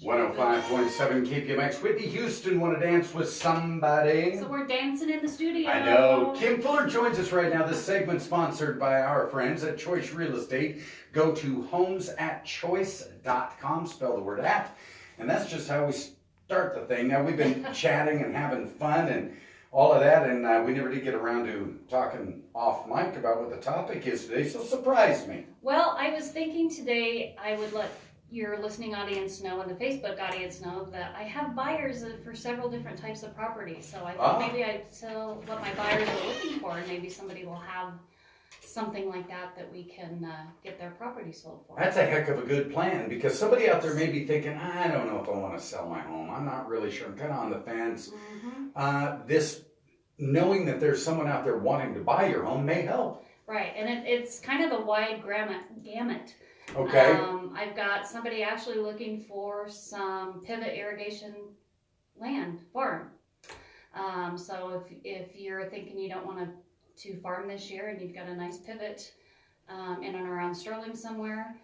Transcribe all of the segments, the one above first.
105.7 KPMX. Whitney Houston, want to dance with somebody? So we're dancing in the studio. I know. Kim Fuller joins us right now. This segment sponsored by our friends at Choice Real Estate. Go to homesatchoice.com, spell the word at, and that's just how we start the thing. Now, we've been chatting and having fun and all of that, and we never did get around to talking off mic about what the topic is today, so surprise me. Well, I was thinking today I would let your listening audience know and the Facebook audience know that I have buyers for several different types of properties. So I thought maybe I'd tell what my buyers are looking for, and maybe somebody will have something like that we can get their property sold for. That's a heck of a good plan, because somebody out there may be thinking, I don't know if I want to sell my home. I'm not really sure. I'm kind of on the fence. This knowing that there's someone out there wanting to buy your home may help. Right, and it's kind of a wide gamut. Okay. I've got somebody actually looking for some pivot irrigation land farm. So if you're thinking you don't want to farm this year and you've got a nice pivot in and around Sterling somewhere,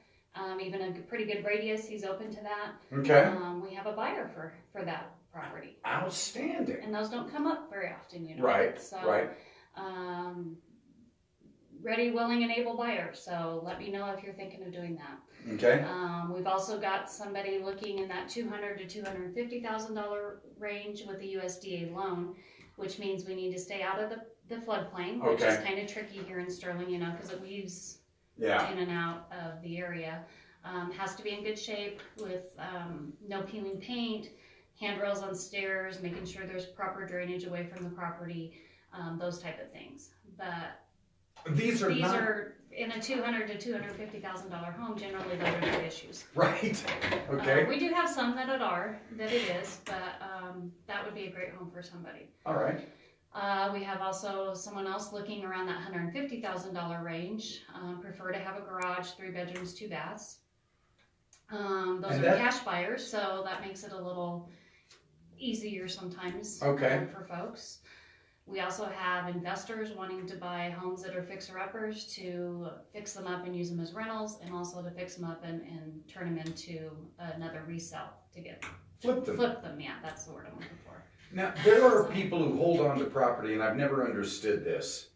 even a pretty good radius, he's open to that. Okay. We have a buyer for that property. Outstanding. And those don't come up very often, you know. Right. So, right. Ready, willing, and able buyer. So let me know if you're thinking of doing that. Okay. We've also got somebody looking in that $200,000 to $250,000 range with a USDA loan, which means we need to stay out of the floodplain, which is kind of tricky here in Sterling, you know, because it weaves in and out of the area. Has to be in good shape with no peeling paint, handrails on stairs, making sure there's proper drainage away from the property, those type of things. But these are in a $200,000 to $250,000 home. Generally, those are no issues. Right. Okay. We do have some that it is, but that would be a great home for somebody. All right. We have also someone else looking around that $150,000 range. Prefer to have a garage, 3 bedrooms, 2 baths. Those are cash buyers, so that makes it a little easier sometimes for folks. We also have investors wanting to buy homes that are fixer-uppers to fix them up and use them as rentals, and also to fix them up and turn them into another resale to get flip them. Yeah, that's the word I'm looking for. Now, there are people who hold on to property, and I've never understood this,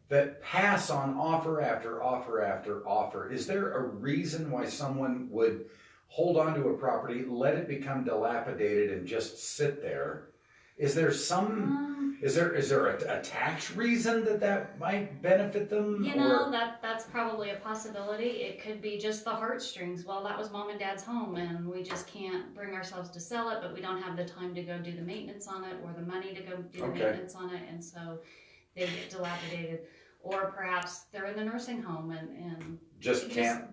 that pass on offer after offer after offer. Is there a reason why someone would hold on to a property, let it become dilapidated, and just sit there? Is there some, is there a tax reason that might benefit them? You know, that's probably a possibility. It could be just the heartstrings. Well, that was mom and dad's home and we just can't bring ourselves to sell it, but we don't have the time to go do the maintenance on it or the money to go do the maintenance on it, and so they get dilapidated. Or perhaps they're in the nursing home and just can't.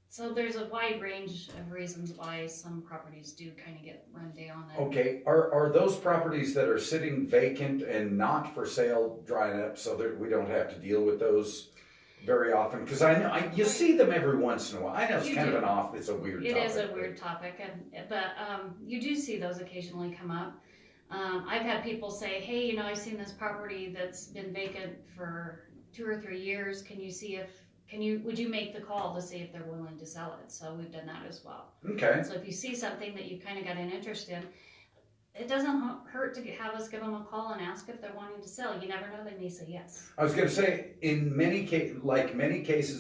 So there's a wide range of reasons why some properties do kind of get run down. Okay, are those properties that are sitting vacant and not for sale drying up so that we don't have to deal with those very often? Because I know you see them every once in a while. I know it's it's a weird topic. It is a weird topic, but you do see those occasionally come up. I've had people say, hey, you know, I've seen this property that's been vacant for 2 or 3 years. Would you make the call to see if they're willing to sell it? So we've done that as well. Okay. So if you see something that you kind of got an interest in, it doesn't hurt to have us give them a call and ask if they're wanting to sell. You never know, they may say yes. I was going to say, in many cases,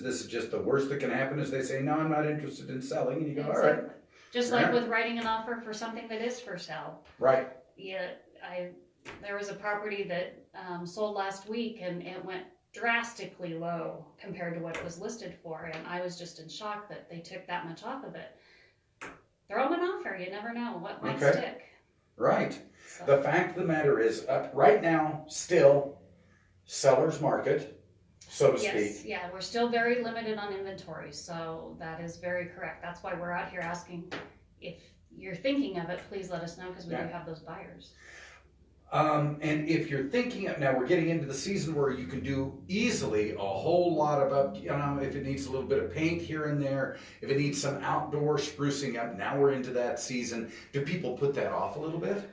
this is just the worst that can happen is they say, no, I'm not interested in selling. And you go, all right. Just like with writing an offer for something that is for sale. Right. Yeah, there was a property that sold last week and it went drastically low compared to what it was listed for, and I was just in shock that they took that much off of it. Throw them an offer, you never know what might stick. Right. So. The fact of the matter is, right now, still, seller's market, so to speak. Yeah, we're still very limited on inventory, so that is very correct. That's why we're out here asking if you're thinking of it, please let us know, because we do have those buyers. And if you're thinking of, now we're getting into the season where you can do easily a whole lot of if it needs a little bit of paint here and there, if it needs some outdoor sprucing up, now we're into that season. Do people put that off a little bit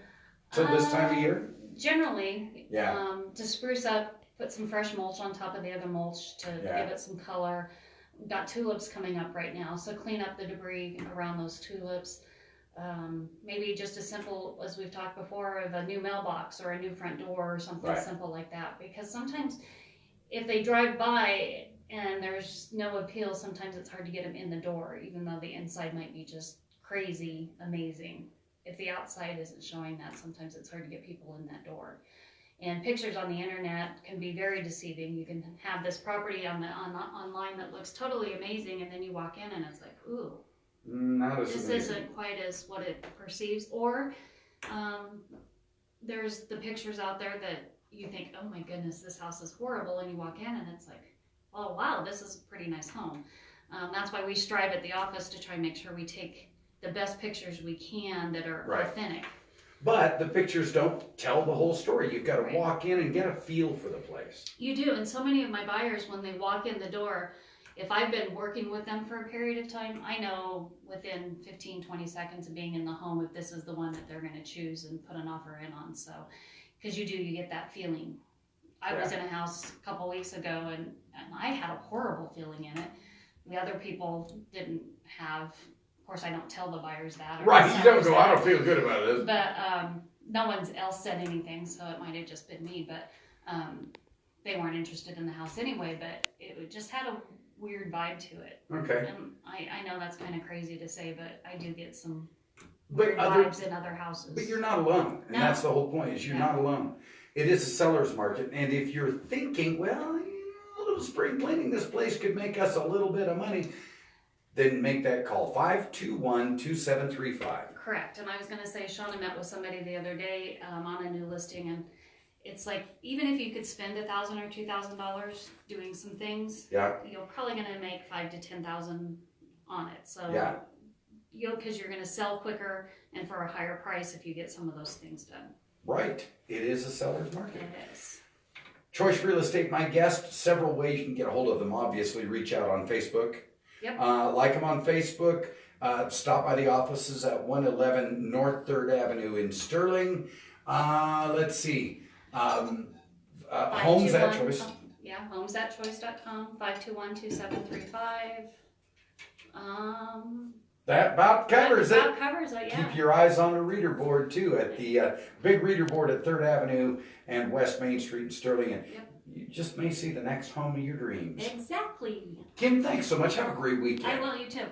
to this time of year? Generally, to spruce up, put some fresh mulch on top of the other mulch to give it some color. We've got tulips coming up right now, so clean up the debris around those tulips. Maybe just as simple as we've talked before of a new mailbox or a new front door or something Right. simple like that. Because sometimes if they drive by and there's no appeal, sometimes it's hard to get them in the door, even though the inside might be just crazy amazing. If the outside isn't showing that, sometimes it's hard to get people in that door. And pictures on the internet can be very deceiving. You can have this property online that looks totally amazing, and then you walk in and it's like, ooh, Not as this amazing. isn't quite as what it perceives. Or there's the pictures out there that you think, oh my goodness, this house is horrible, and you walk in and it's like, oh wow, this is a pretty nice home. That's why we strive at the office to try and make sure we take the best pictures we can that are Right. authentic. But the pictures don't tell the whole story. You've got to Right. walk in and get a feel for the place. You do, and so many of my buyers, when they walk in the door, if I've been working with them for a period of time, I know within 15, 20 seconds of being in the home if this is the one that they're going to choose and put an offer in on. So, because you get that feeling. I was in a house a couple weeks ago, and I had a horrible feeling in it. The other people didn't have. Of course, I don't tell the buyers that. Or Right, the you don't sellers go, I that. don't feel good about this. But no one else said anything, so it might have just been me. But they weren't interested in the house anyway. But it just had a weird vibe to it. Okay. And I know that's kind of crazy to say, but I do get some But weird vibes in other houses. But you're not alone, and No. that's the whole point, is you're No. not alone. It is a seller's market, and if you're thinking, well, a little spring cleaning this place could make us a little bit of money, then make that call, 521-2735. Correct. And I was going to say, Shauna met with somebody the other day on a new listing, and it's like, even if you could spend $1,000 or $2,000 doing some things, Yeah, you're probably going to make $5,000 to $10,000 on it. So, Yeah. because you're going to sell quicker and for a higher price if you get some of those things done. right. It is a seller's market. It is. Choice Real Estate, my guest, several ways you can get a hold of them. Obviously, reach out on Facebook. Yep. Like them on Facebook. Stop by the offices at 111 North 3rd Avenue in Sterling. Let's see. Homes at 521 Choice. Yeah, homesatchoice.com, 521-2735. That about covers it. That covers it, yeah. Keep your eyes on the reader board too at the big reader board at 3rd Avenue and West Main Street in Sterling. And Yep. you just may see the next home of your dreams. Exactly. Kim, thanks so much. Have a great weekend. I will, you too.